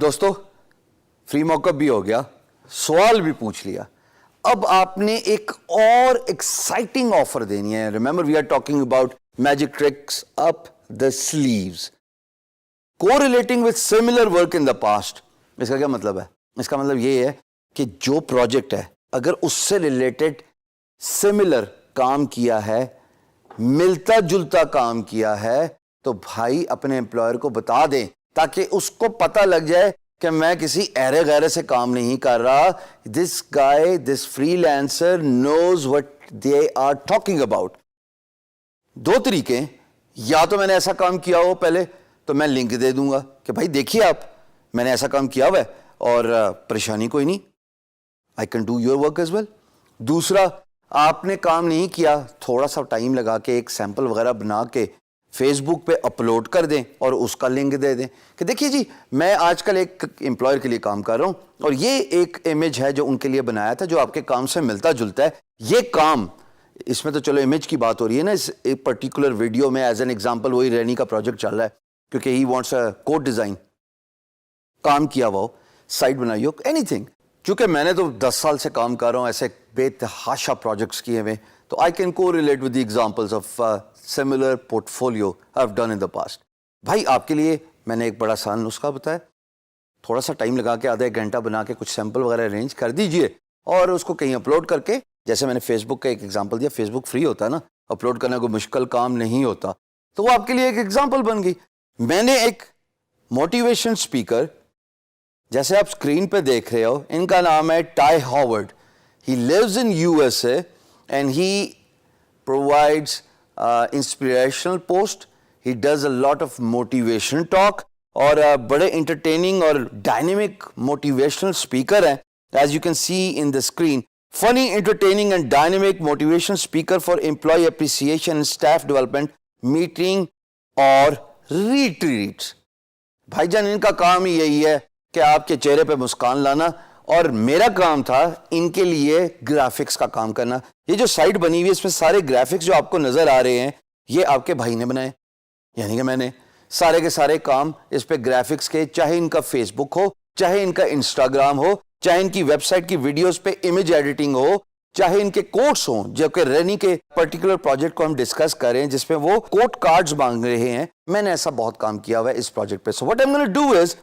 دوستو فری موک اپ بھی ہو گیا, سوال بھی پوچھ لیا, اب آپ نے ایک اور ایکسائٹنگ آفر دینی ہے. Remember we are talking about magic tricks up the sleeves correlating with similar work in the past. اس کا کیا مطلب ہے؟ اس کا مطلب یہ ہے کہ جو پروجیکٹ ہے اگر اس سے ریلیٹڈ سملر کام کیا ہے, ملتا جلتا کام کیا ہے, تو بھائی اپنے امپلائر کو بتا دیں تاکہ اس کو پتہ لگ جائے کہ میں کسی ایرے غیرے سے کام نہیں کر رہا. This guy, this freelancer knows what they are talking about. دو طریقے, یا تو میں نے ایسا کام کیا ہو پہلے تو میں لنک دے دوں گا کہ بھائی دیکھیے آپ میں نے ایسا کام کیا ہوا ہے اور پریشانی کوئی نہیں, I can do your work as well. دوسرا, آپ نے کام نہیں کیا, تھوڑا سا ٹائم لگا کے ایک سیمپل وغیرہ بنا کے فیس بک پہ اپلوڈ کر دیں اور اس کا لنک دے دیں کہ دیکھیے جی میں آج کل ایک امپلائر کے لیے کام کر رہا ہوں اور یہ ایک امیج ہے جو ان کے لیے بنایا تھا جو آپ کے کام سے ملتا جلتا ہے. یہ کام, اس میں تو چلو امیج کی بات ہو رہی ہے نا, اس ایک پرٹیکولر ویڈیو میں ایز این ایگزامپل وہی رینی کا پروجیکٹ چل رہا ہے کیونکہ he wants a code design, کام کیا ہوا ہو, سائٹ بنائی ہو, اینی تھنگ. چونکہ میں نے تو 10 سال سے کام کر رہا ہوں ایسے بے تحاشا پروجیکٹس کیے ہوئے, تو I can correlate with the examples of similar portfolio I have done in the past. بھائی آپ کے لیے میں نے ایک بڑا آسان نسخہ بتایا, تھوڑا سا ٹائم لگا کے آدھا ایک گھنٹہ بنا کے کچھ سیمپل وغیرہ ارینج کر دیجئے اور اس کو کہیں اپلوڈ کر کے, جیسے میں نے فیس بک کا ایک ایگزامپل دیا, فیس بک فری ہوتا ہے نا, اپلوڈ کرنا کوئی مشکل کام نہیں ہوتا, تو وہ آپ کے لیے ایک ایگزامپل بن گئی. میں نے ایک موٹیویشن اسپیکر, جیسے آپ اسکرین پہ دیکھ رہے ہو, ان کا نام ہے Ty Howard. He lives in USA and he provides inspirational post. He does a lot of motivation talk اور بڑے انٹرٹیننگ اور ڈائنامک موٹیویشنل اسپیکر ہیں. As you can see in the screen, funny, entertaining and dynamic motivation speaker for employee appreciation and staff development, meeting اور retreats. بھائی جان ان کا کام ہی یہی ہے کہ آپ کے چہرے پہ مسکان لانا, اور میرا کام تھا ان کے لیے گرافکس کا کام کرنا. یہ جو سائٹ بنی ہوئی ہے اس میں سارے گرافکس جو آپ کو نظر آ رہے ہیں یہ آپ کے بھائی نے بنائے, یعنی کہ میں نے سارے کے سارے کام اس پہ گرافکس کے, چاہے ان کا فیس بک ہو, چاہے ان کا انسٹاگرام ہو, چاہے ان کی ویب سائٹ کی ویڈیوز پہ امیج ایڈیٹنگ ہو, چاہے ان کے کوٹس ہوں, جو کہ رینی کے پرٹیکولر پروجیکٹ کو ہم ڈسکس کر رہے ہیں جس پہ وہ کوٹ کارڈز مانگ رہے ہیں. میں نے ایسا بہت کام کیا ہوا ہے اس پروجیکٹ پہ. سو what I'm going to do is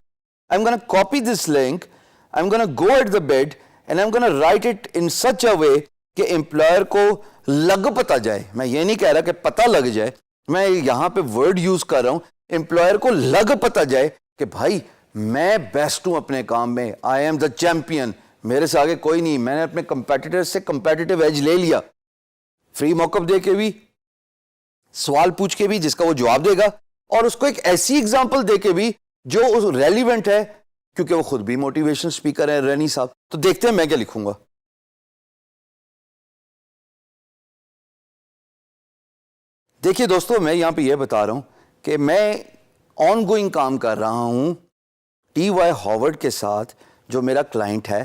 I'm going to copy this link, I'm going to go at the bed and I'm going to write it in such a way کہ امپلائر کو لگ پتہ جائے. میں یہ نہیں کہہ رہا کہ پتہ لگ جائے, میں یہاں پہ ورڈ یوز کر رہا ہوں, امپلائر کو لگ پتہ جائے کہ بھائی میں بیسٹ ہوں اپنے کام میں, I am the champion, میرے سے آگے کوئی نہیں. میں نے اپنے کمپیٹیٹر سے کمپیٹیٹیو ایج لے لیا, فری موک اپ دے کے بھی, سوال پوچھ کے بھی جس کا وہ جواب دے گا, اور اس کو ایک ایسی ایگزامپل دے کے بھی جو ریلیونٹ ہے, کیونکہ وہ خود بھی موٹیویشن اسپیکر ہے رینی صاحب. تو دیکھتے ہیں میں کیا لکھوں گا. دیکھیے دوستو, میں یہاں پہ یہ بتا رہا ہوں کہ میں آن گوئنگ کام کر رہا ہوں TY ہاورڈ کے ساتھ, جو میرا کلائنٹ ہے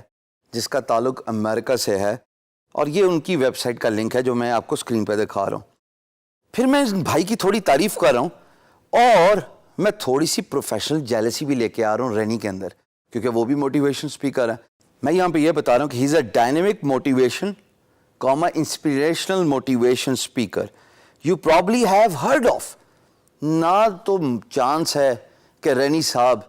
جس کا تعلق امریکہ سے ہے, اور یہ ان کی ویب سائٹ کا لنک ہے جو میں آپ کو اسکرین پہ دکھا رہا ہوں. پھر میں اس بھائی کی تھوڑی تعریف کر رہا ہوں اور میں تھوڑی سی پروفیشنل جیلسی بھی لے کے آ رہا ہوں رینی کے اندر, کیونکہ وہ بھی موٹیویشن اسپیکر ہے. میں یہاں پہ یہ بتا رہا ہوں کہ he is a dynamic motivation inspirational motivation speaker. You probably have heard of. نہ تو چانس ہے کہ رینی صاحب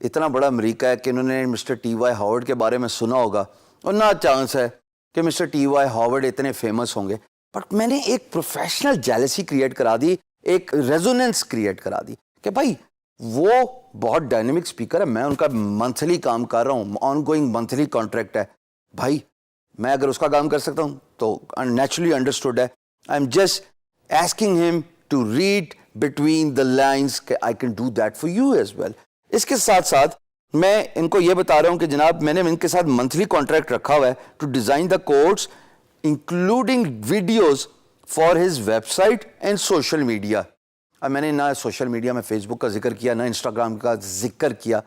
اتنا بڑا امریکہ ہے کہ انہوں نے مسٹر TY ہاورڈ کے بارے میں سنا ہوگا, اور نہ چانس ہے کہ مسٹر TY ہاورڈ اتنے فیمس ہوں گے. بٹ میں نے ایک پروفیشنل جیلسی کریٹ کرا دی, ایک ریزوننس کریٹ کرا دی کہ بھائی وہ بہت ڈائنامک اسپیکر ہے, میں ان کا منتھلی کام کر رہا ہوں, آن گوئنگ منتھلی کانٹریکٹ ہے. بھائی میں اگر اس کا کام کر سکتا ہوں تو نیچرلی انڈرسٹوڈ ہے. I am just asking him to read between the lines کہ I can do that for you as well. اس کے ساتھ ساتھ میں ان کو یہ بتا رہا ہوں کہ جناب میں نے ان کے ساتھ منتھلی کانٹریکٹ رکھا ہوا ہے to design the codes including videos for his website and social media. اب میں نے نہ سوشل میڈیا میں فیس بک کا ذکر کیا, نہ انسٹاگرام کا ذکر کیا.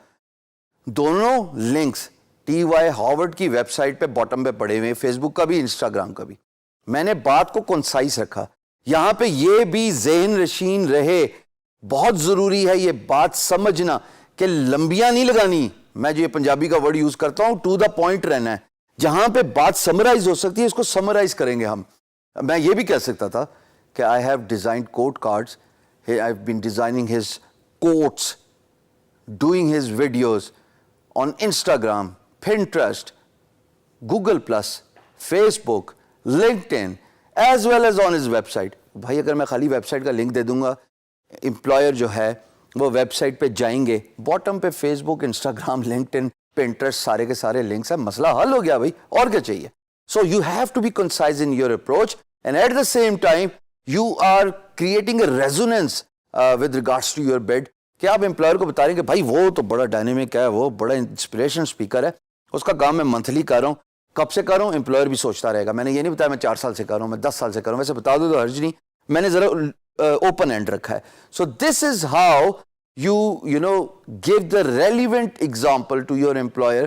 دونوں لنکس TY ہارورڈ کی ویب سائٹ پہ باٹم پہ پڑے ہوئے, فیس بک کا بھی, انسٹاگرام کا بھی. میں نے بات کو کنسائز رکھا. یہاں پہ یہ بھی ذہن نشین رہے, بہت ضروری ہے یہ بات سمجھنا کہ لمبیاں نہیں لگانی. میں جو یہ پنجابی کا ورڈ یوز کرتا ہوں, ٹو دا پوائنٹ رہنا ہے. جہاں پہ بات سمرائز ہو سکتی ہے اس کو سمرائز کریں گے ہم. میں یہ بھی کہہ سکتا تھا کہ I have designed quote cards, I have been designing his quotes, doing his videos on Instagram, Pinterest, Google plus, Facebook, LinkedIn, as well as on his website. بھائی اگر میں خالی ویب سائٹ کا link دے دوں گا, employer جو ہے وہ ویب سائٹ پہ جائیں گے, باٹم پہ فیس بک, انسٹاگرام, LinkedIn, پنٹرسٹ, سارے کے سارے لنکس ہیں, مسئلہ حل ہو گیا بھائی, اور کیا چاہیے. So you have to be concise in your approach, and at the same time you are creating a resonance with regards to your bed, کہ آپ امپلائر کو بتا رہے ہیں کہ بھائی وہ تو بڑا ڈائنامک ہے, وہ بڑا انسپریشن اسپیکر ہے, اس کا کام میں منتھلی کر رہا ہوں. کب سے کر رہا ہوں امپلائر بھی سوچتا رہے گا. میں نے یہ نہیں بتایا میں 4 سال سے کر رہا ہوں, میں 10 سال سے کر رہا ہوں, ویسے بتا دو تو حرج نہیں, میں نے ذرا اوپن اینڈ رکھا ہے. So this is how you know give the relevant example to your employer,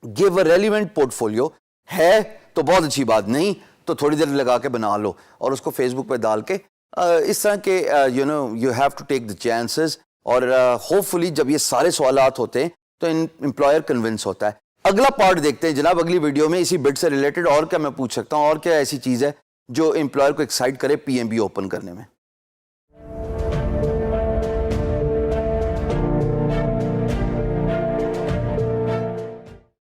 give a relevant portfolio. ہے تو بہت اچھی بات, نہیں تو تھوڑی دیر لگا کے بنا لو اور اس کو فیس بک پہ ڈال کے اس طرح کے you have to take the chances. اور ہوپفلی جب یہ سارے سوالات ہوتے ہیں تو امپلائر کنونس ہوتا ہے. اگلا پارٹ دیکھتے ہیں جناب اگلی ویڈیو میں, اسی بٹ سے ریلیٹڈ اور کیا میں پوچھ سکتا ہوں, اور کیا ایسی چیز ہے جو امپلائر کو ایکسائٹ کرے PMB اوپن کرنے میں.